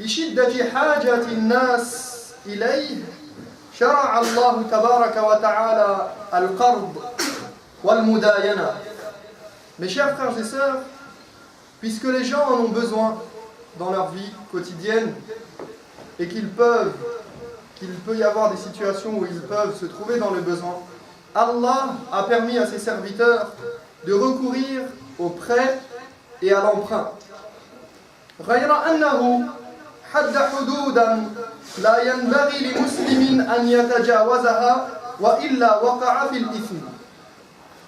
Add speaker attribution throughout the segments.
Speaker 1: لشدة حاجة الناس إليه شرع الله تبارك وتعالى القرض والمداينة. Mes chers frères et sœurs, puisque les gens en ont besoin dans leur vie quotidienne et qu'il peut y avoir des situations où ils peuvent se trouver dans le besoin, Allah a permis à ses serviteurs de recourir au prêt et à l'emprunt. غير أنه حد حدودا لا ينبغي لمسلم أن يتجاوزها وإلا وقع في الإثم.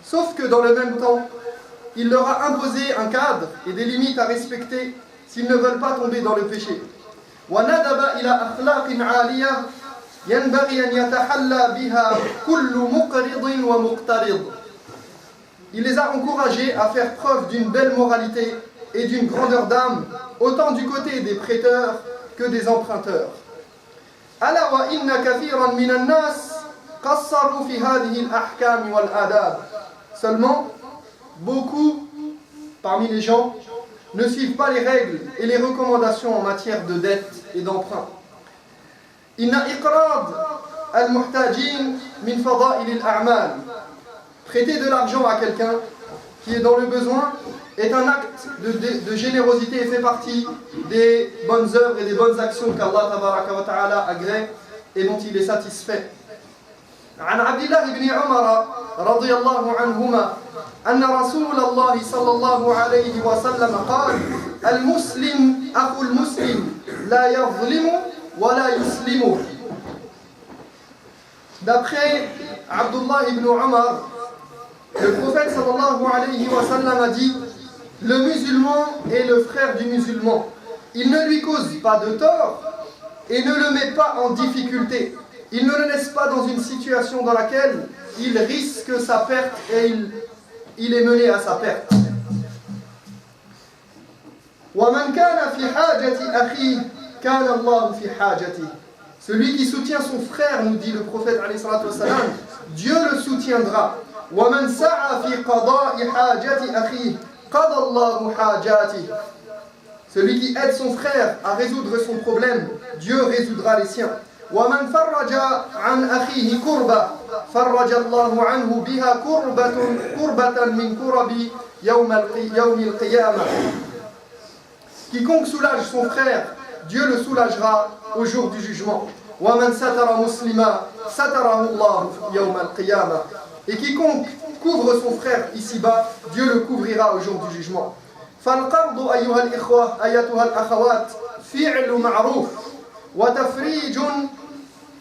Speaker 1: Sauf que dans le même temps, il leur a imposé un cadre et des limites à respecter s'ils ne veulent pas tomber dans le péché. وندب إلى أخلاق عالية ينبغي أن يتحلى بها كل مقرض ومقترض. Il les a encouragés à faire preuve d'une belle moralité et d'une grandeur d'âme, autant du côté des prêteurs que des emprunteurs. ألا وإن كثيرا من الناس قصروا في هذه الأحكام والآداب. Seulement, beaucoup parmi les gens ne suivent pas les règles et les recommandations en matière de dette et d'emprunt. إن إقراض المحتاجين من فضائل الأعمال. Prêter de l'argent à quelqu'un qui est dans le besoin est un acte de générosité et fait partie des bonnes œuvres et des bonnes actions qu'Allah tabaraka wa ta'ala agrée et dont il est satisfait. عن عبد الله بن عمر رضي الله عنهما أن رسول الله صلى الله عليه وسلم قال المسلم أخو المسلم لا يظلم ولا يسلم. D'après Abdullah ibn Umar, le prophète sallallahu alayhi wa sallam a dit: le musulman est le frère du musulman. Il ne lui cause pas de tort et ne le met pas en difficulté. Il ne le laisse pas dans une situation dans laquelle il risque sa perte et il est mené à sa perte. وَمَنْ كَانَ فِي حَاجَةِ أَخِيهِ كَانَ اللَّهُ فِي حَاجَتِهِ. Celui qui soutient son frère, nous dit le prophète alayhi salatu wa salam, Dieu le soutiendra. وَمَنْ سَعَى فِي قَضَاءِ حَاجَةِ أَخِيهِ قَضَى اللَّهُ حَاجَاتِهِ. Celui qui aide son frère à résoudre son problème, Dieu résoudra les siens. وَمَنْ فَرَّجَ عَنْ أَخِيهِ كُرْبَةً فَرَّجَ اللَّهُ عَنْهُ بِهَا كُرْبَةً مِنْ كُرَبِ يَوْمِ الْقِيَامَةِ. Quiconque soulage son frère, Dieu le soulagera au jour du jugement. وَمَنْ سَتَرَ مُسْلِمًا سَتَرَهُ اللَّهُ يَوْمَ الْقِيَامَةِ. Et quiconque couvre son frère ici-bas, Dieu le couvrira au jour du jugement. فالقرض أيها الإخوة أيتها الأخوات فعل معروف وتفريج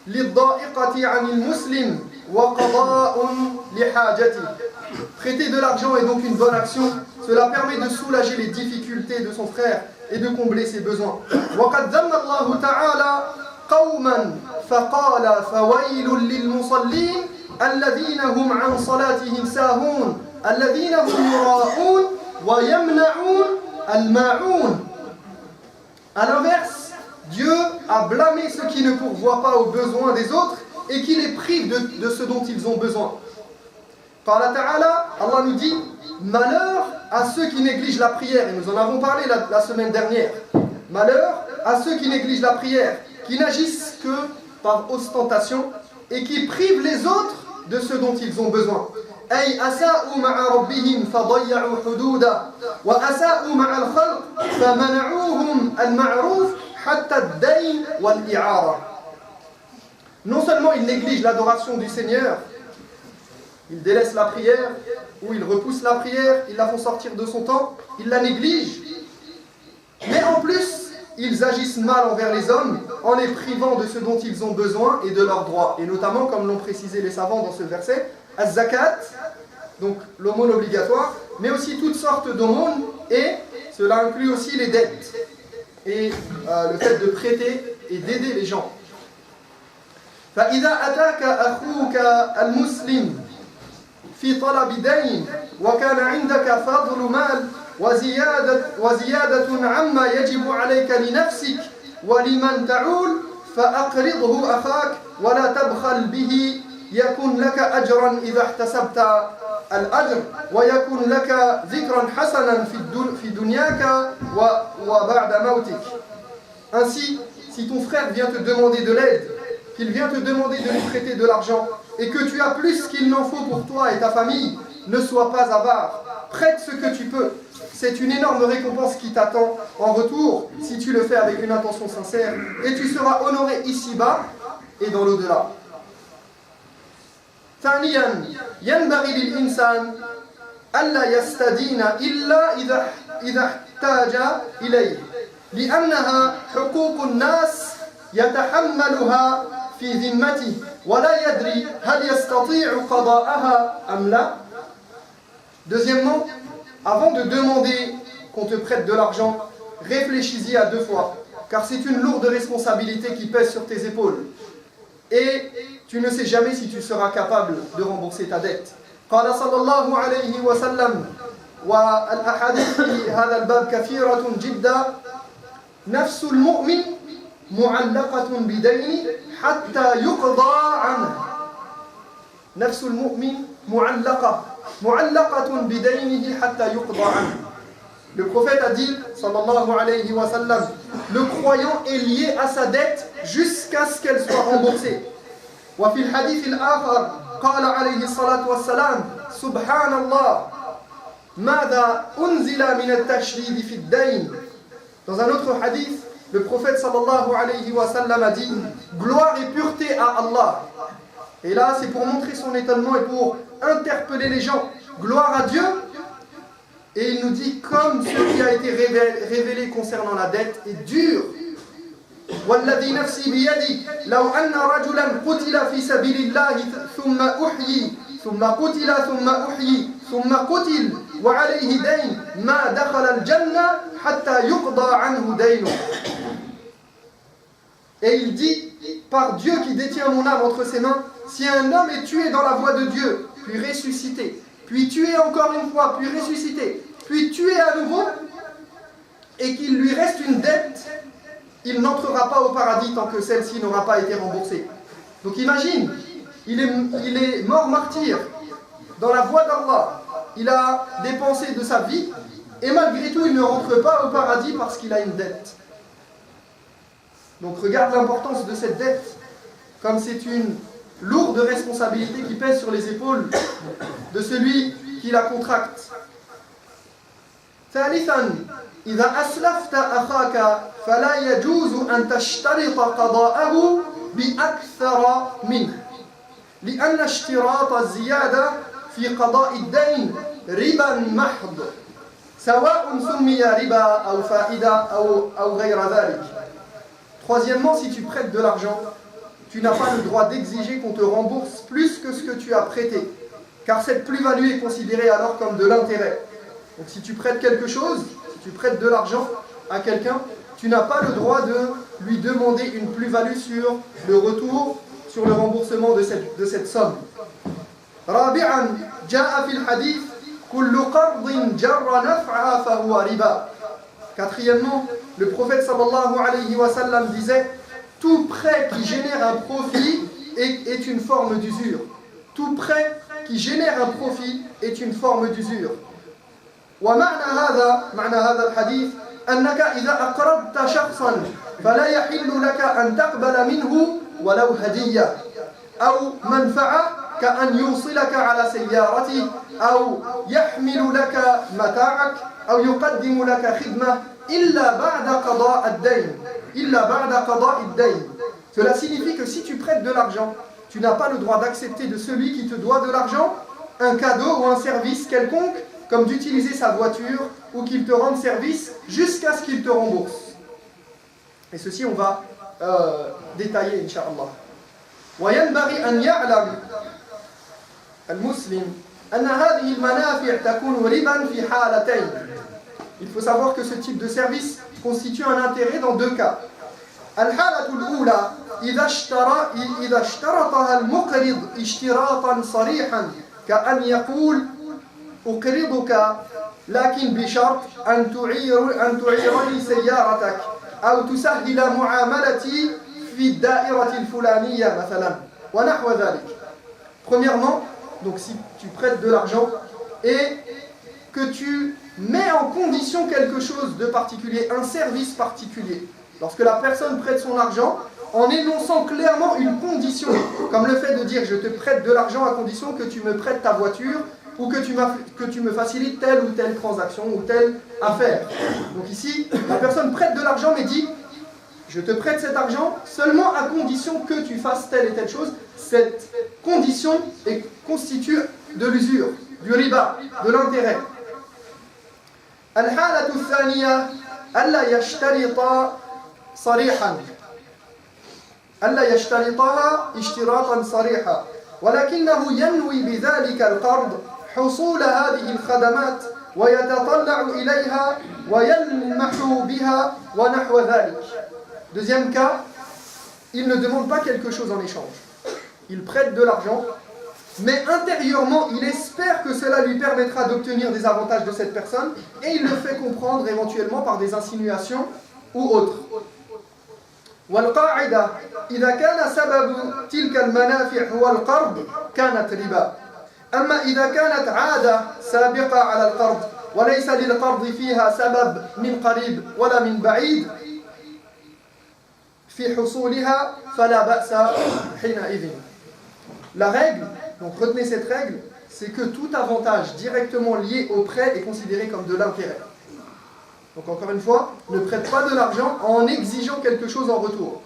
Speaker 1: للضائقة عن المسلم وقضاء لحاجته. Prêter de l'argent est donc une bonne action. Cela permet de soulager les difficultés de son frère et de combler ses besoins. وقد ذم الله تعالى قوما فقال فويل للمصلين الذين هم عن صلاتهم ساهون الذين هم يراءون ويمنعون الماعون. À l'inverse, Dieu a blâmé ceux qui ne pourvoient pas aux besoins des autres et qui les privent de ce dont ils ont besoin. قال تعالى, Allah nous dit: malheur à ceux qui négligent la prière, et nous en avons parlé la semaine dernière. Malheur à ceux qui négligent la prière, qui n'agissent que par ostentation et qui privent les autres de ce dont ils ont besoin. أي أساءوا مع ربهم فضيعوا حدودا وأساءوا مع الخلق فمنعوهم المعروف حتى الدين والإعارة. Non seulement ils négligent l'adoration du Seigneur, ils délaissent la prière, ou ils repoussent la prière, ils la font sortir de son temps, ils la négligent, mais en plus, ils agissent mal envers les hommes en les privant de ce dont ils ont besoin et de leurs droits. Et notamment, comme l'ont précisé les savants dans ce verset, az-zakat, donc l'aumône obligatoire, mais aussi toutes sortes d'aumônes, et cela inclut aussi les dettes et le fait de prêter et d'aider les gens. فإذا أتاك أخوك المسلم في طلب دين وكان عندك فضل مال وزيادة عما يجب عليك لنفسك ولمن تعول فأقرضه أخاك ولا تبخل به يكن لك أجرا إذا احتسبت الأجر ويكن لك ذكرا حسنا في دنياك وبعد موتك. Ainsi, si ton frère vient te demander de l'aide, qu'il vient te demander de lui prêter de l'argent, et que tu as plus qu'il n'en faut pour toi et ta famille, ne sois pas avare, prête ce que tu peux. C'est une énorme récompense qui t'attend en retour, si tu le fais avec une intention sincère, et tu seras honoré ici-bas et dans l'au-delà. ثانيا ينبغي للإنسان ألا يستدين إلا إذا احتاج إليه لأنها حقوق الناس يتحملها في ذمته ولا يدري هل يستطيع قضاءها أم لا. Deuxièmement, avant de demander qu'on te prête de l'argent, réfléchis-y à 2 fois, car c'est une lourde responsabilité qui pèse sur tes épaules. Et tu ne sais jamais si tu seras capable de rembourser ta dette. قال صلى الله عليه وسلم والأحاديث في هذا الباب كثيرة جدا نفس المؤمن معلقة بدين حتى يقضى عنه. نفس المؤمن معلقة بدينه حتى يقضى عنه. Le prophète a dit, sallallahu alayhi wa sallam, le croyant est lié à sa dette jusqu'à ce qu'elle soit remboursée. وفي الحديث الآخر قال عليه الصلاة والسلام سبحان الله ماذا أنزل من التشديد في الدين. Dans un autre hadith, le prophète sallallahu alayhi wa sallam a dit gloire et pureté à Allah. Et là, c'est pour montrer son étonnement et pour interpeller les gens. Gloire à Dieu. Et il nous dit comme ce qui a été révélé concernant la dette est dur. والذي نفسي بيدي لو أن رجلا قتل في سبيل الله ثم أحيي ثم قتل ثم أحيي ثم قتل وعليه دين ما دخل الجنة حتى يقضى عنه دينه. Et il dit, par Dieu qui détient mon âme entre ses mains, si un homme est tué dans la voie de Dieu, puis ressuscité, puis tué encore une fois, puis ressuscité, puis tué à nouveau, et qu'il lui reste une dette, il n'entrera pas au paradis tant que celle-ci n'aura pas été remboursée. Donc imagine, il est mort martyr dans la voie d'Allah, il a dépensé de sa vie, et malgré tout il ne rentre pas au paradis parce qu'il a une dette. Donc regarde l'importance de cette dette, comme c'est une lourde responsabilité qui pèse sur les épaules de celui qui la contracte. ثالثا إذا أسلفت أخاك فلا يجوز أن تشترط قضاءه بأكثر منه لأن اشتراط الزيادة في قضاء الدين ربا محض سواء سمي ربا أو فائدة أو غير ذلك. Troisièmement, si tu prêtes de l'argent, tu n'as pas le droit d'exiger qu'on te rembourse plus que ce que tu as prêté, car cette plus-value est considérée alors comme de l'intérêt. Donc si tu prêtes quelque chose, si tu prêtes de l'argent à quelqu'un, tu n'as pas le droit de lui demander une plus-value sur le retour, sur le remboursement de cette somme. رابعا جاء في الحديث كل قرض جر نفعا فهو ربا. Quatrièmement, le prophète sallallahu alayhi wa sallam disait tout prêt qui génère un profit est une forme d'usure. Tout prêt qui génère un profit est une forme d'usure. معنى هذا الحديث أنك إذا أقرضت شخصا فلا يحل لك أن تقبل منه ولو هدية أو منفعة كأن يوصلك على سيارته أو يحمل لك متاعك أو يقدم لك خدمة إلا بعد قضاء الدين. Cela signifie que si tu prêtes de l'argent, tu n'as pas le droit d'accepter de celui qui te doit de l'argent un cadeau ou un service quelconque, comme d'utiliser sa voiture ou qu'il te rende service jusqu'à ce qu'il te rembourse. Et ceci, on va détailler, Inch'Allah. وينبغي أن يعلم المسلم أن هذه المنافع تكون ربا في حالتين. Il faut savoir que ce type de service constitue un intérêt dans 2 cas. الحالة الأولى إذا اشترطها المقرض اشتراطا صريحا كأن يقول أقرضك لكن بشرط أن تعيرني سيارتك أو تسهل معاملتي في الدائرة الفلانية مثلا ونحو ذلك. Premièrement, donc si tu prêtes de l'argent et que tu mets en condition quelque chose de particulier, un service particulier, lorsque la personne prête son argent en énonçant clairement une condition, comme le fait de dire je te prête de l'argent à condition que tu me prêtes ta voiture ou que tu me facilites telle ou telle transaction ou telle affaire. Donc ici, la personne prête de l'argent mais dit je te prête cet argent seulement à condition que tu fasses telle et telle chose. Cette condition constitue de l'usure, du riba, de l'intérêt. الحالة الثانية ألا يشترطها اشتراطا صريحا ولكنه ينوي بذلك القرض حصول هذه الخدمات ويتطلع إليها ويلمح بها ونحو ذلك. Deuxième cas, il ne demande pas quelque chose en échange. Il prête de l'argent, mais intérieurement, il espère que cela lui permettra d'obtenir des avantages de cette personne et il le fait comprendre éventuellement par des insinuations ou autres. والقاعدة إذا كان سبب تلك المنافع هو القرض كانت ربا. أما إذا كانت عادة سابقة على القرض وليس للقرض فيها سبب من قريب ولا من بعيد في حصولها فلا بأس حينئذ. La règle, donc retenez cette règle, c'est que tout avantage directement lié au prêt est considéré comme de l'intérêt. Donc encore une fois, ne prête pas de l'argent en exigeant quelque chose en retour.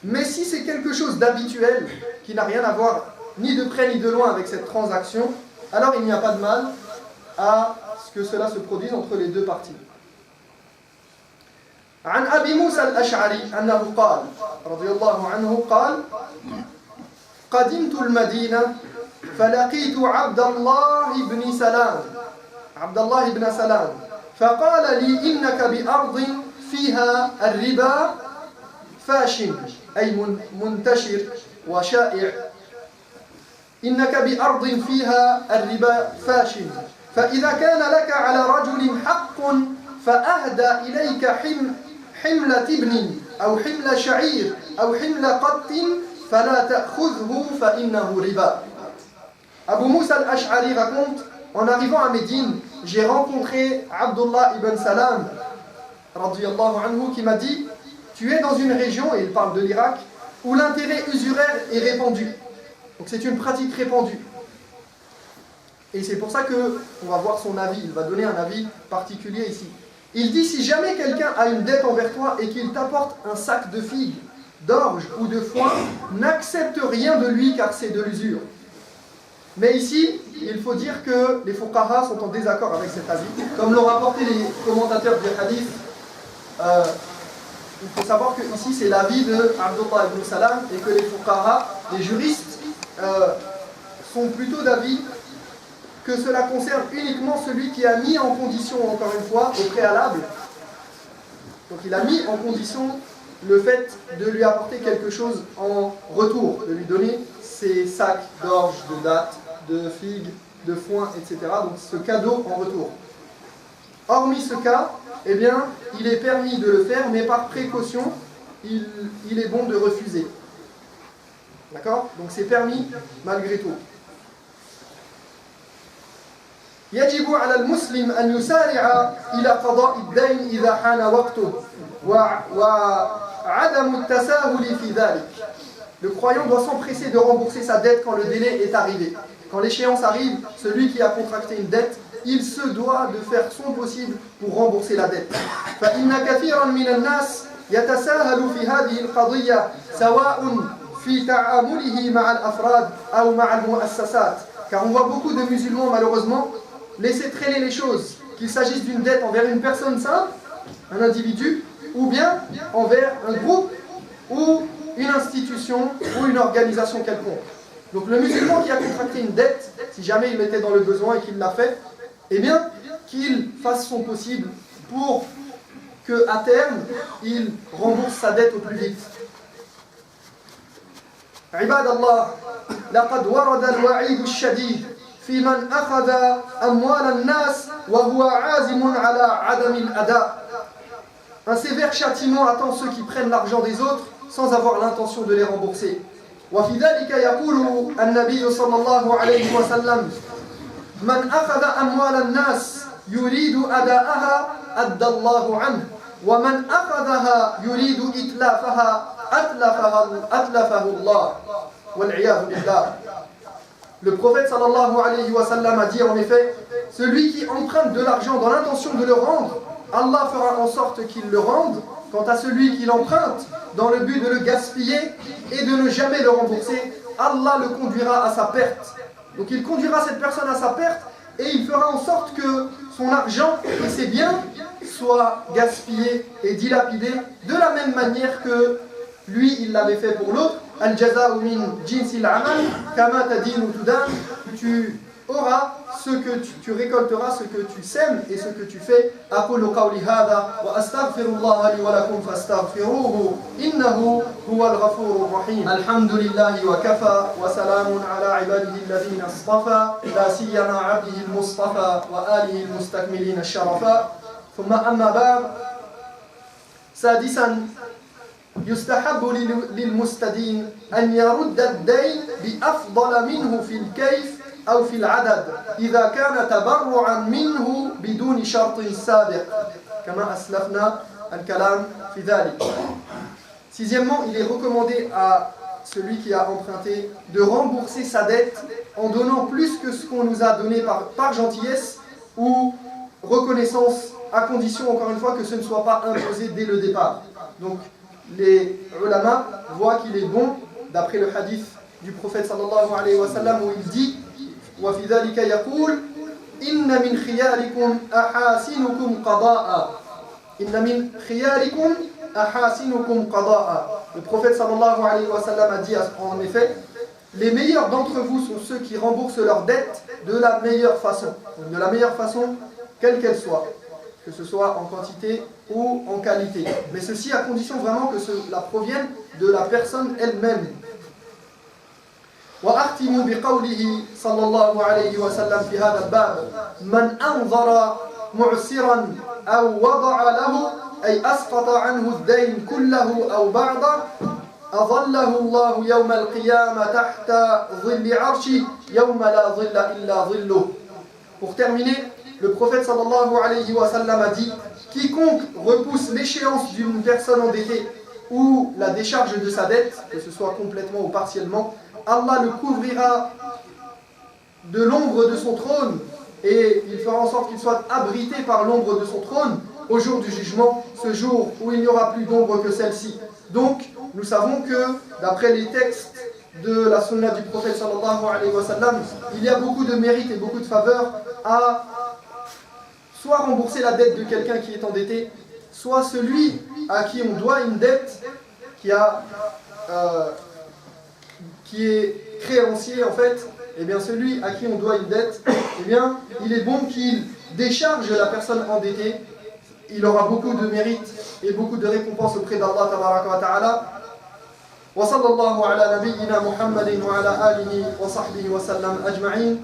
Speaker 1: Mais si c'est quelque chose d'habituel, qui n'a rien à voir ni de près ni de loin avec cette transaction, alors il n'y a pas de mal à ce que cela se produise entre les deux parties. عن أبي موسى الأشعري أنه قال رضي الله عنه قال قدمت المدينة فلقيت عبد الله بن سلام فقال لي إنك بأرض فيها الربا فاشن أي منتشر وشائع إنك بأرض فيها الربا فاشن فإذا كان لك على رجل حق فأهدى إليك حملة ابن أو حمل شعير أو حمل قط فلا تأخذه فإنه ربا. Abu Musa al-Ash'ari raconte, en arrivant à Médine, j'ai rencontré Abdullah ibn Salam, radiyallahu anhu, qui m'a dit, tu es dans une région, et il parle de l'Irak, où l'intérêt usuraire est répandu. Donc c'est une pratique répandue. Et c'est pour ça qu'on va voir son avis, il va donner un avis particulier ici. Il dit, si jamais quelqu'un a une dette envers toi et qu'il t'apporte un sac de figues, d'orge ou de foin, n'accepte rien de lui car c'est de l'usure. Mais ici, il faut dire que les fuqaha sont en désaccord avec cet avis. Comme l'ont rapporté les commentateurs du hadith, il faut savoir que ici c'est l'avis de Abdullah ibn Salam et que les fuqaha, les juristes, sont plutôt d'avis que cela concerne uniquement celui qui a mis en condition, encore une fois, au préalable. Donc il a mis en condition le fait de lui apporter quelque chose en retour, de lui donner ses sacs d'orge, de dattes, de figues, de foin, etc. Donc ce cadeau en retour. Hormis ce cas, eh bien, il est permis de le faire, mais par précaution, il est bon de refuser. D'accord? Donc c'est permis malgré tout. يجب على المسلم أن يسارع إلى قضاء الدين إذا حان وقته وعدم التساهل في ذلك. Le croyant doit s'empresser de rembourser sa dette quand le délai est arrivé. Quand l'échéance arrive, celui qui a contracté une dette, il se doit de faire son possible pour rembourser la dette. فإن كثيرا من الناس يتساهل في هذه القضية سواء في تعامله مع الأفراد أو مع المؤسسات. Car on voit beaucoup de musulmans malheureusement laisser traîner les choses, qu'il s'agisse d'une dette envers une personne simple, un individu, ou bien envers un groupe ou une institution ou une organisation quelconque. Donc le musulman qui a contracté une dette, si jamais il était dans le besoin et qu'il l'a fait, eh bien qu'il fasse son possible pour qu'à terme, il rembourse sa dette au plus vite. عباد الله لقد ورد الوعيد الشديد في من أخذ أموال الناس وهو عازم على عدم الأداء. Un sévère châtiment attend ceux qui prennent l'argent des autres sans avoir l'intention de les rembourser. وفي ذلك يقول النبي صلى الله عليه وسلم من أخذ أموال الناس يريد أداءها أدى الله عنه ومن أخذها يريد إتلافها أتلفه الله والعياذ بالله. Le prophète sallallahu alayhi wa sallam a dit en effet, celui qui emprunte de l'argent dans l'intention de le rendre, Allah fera en sorte qu'il le rende. Quant à celui qui l'emprunte dans le but de le gaspiller et de ne jamais le rembourser, Allah le conduira à sa perte. Donc il conduira cette personne à sa perte et il fera en sorte que son argent et ses biens soient gaspillés et dilapidés de la même manière que lui il l'avait fait pour l'autre. Al-jaza'u min jinsil amal kama tadinu tudan. Tu auras ce que tu récolteras ce que tu sèmes et ce que tu fais. Aqulu qawli hadha wa astaghfirullah li wa lakum fastaghfiruhu innahu huwal ghafurur rahim. Alhamdulillahi wa kafa wa salamun ala ibadihi alladhina istafa la siyama 'abdihi al-mustafa wa alihi al-mustakmilin ash-sharafa. Thumma amma ba'd. Sadisan يستحب للمستدين أن يرد الدين بأفضل منه في الكيف أو في العدد إذا كان تبرعا منه بدون شرط سابق كما أسلفنا الكلام في ذلك. Sixièmement, il est recommandé à celui qui a emprunté de rembourser sa dette en donnant plus que ce qu'on nous a donné par gentillesse ou reconnaissance, à condition encore une fois que ce ne soit pas imposé dès le départ. Donc les ulama voient qu'il est bon, d'après le hadith du prophète sallallahu alayhi wa sallam, où il dit وَفِي ذَلِكَ يَقُولُ إِنَّ مِنْ خِيَارِكُمْ أَحَاسِنُكُمْ قَضَاءً إِنَّ مِنْ خِيَارِكُمْ أَحَاسِنُكُمْ قَضَاءً. Le prophète sallallahu alayhi wa sallam a dit en effet, les meilleurs d'entre vous sont ceux qui remboursent leurs dettes de la meilleure façon. Donc de la meilleure façon, quelle qu'elle soit, que ce soit en quantité ou en qualité. Mais ceci à condition vraiment que cela provienne de la personne elle-même. وأختم بقوله صلى الله عليه وسلم في هذا الباب من أنظر معسرا أو وضع له أي أسقط عنه الدين كله أو بعضه أظله الله يوم القيامة تحت ظل عرشه يوم لا ظل إلا ظله. Pour terminer, le prophète sallallahu alayhi wa sallam a dit, quiconque repousse l'échéance d'une personne endettée ou la décharge de sa dette, que ce soit complètement ou partiellement, Allah le couvrira de l'ombre de son trône et il fera en sorte qu'il soit abrité par l'ombre de son trône au jour du jugement, ce jour où il n'y aura plus d'ombre que celle-ci. Donc, nous savons que, d'après les textes de la sunna du prophète sallallahu alayhi wa sallam, il y a beaucoup de mérites et beaucoup de faveurs à soit rembourser la dette de quelqu'un qui est endetté, soit celui à qui on doit une dette, qui est créancier en fait, et bien celui à qui on doit une dette, eh bien il est bon qu'il décharge la personne endettée. Il aura beaucoup de mérites et beaucoup de récompenses auprès d'Allah tabaraka wa ta'ala. Wa sallallahu ala nabiyyina Muhammadin wa ala alihi wa sahbihi wa sallam ajma'in.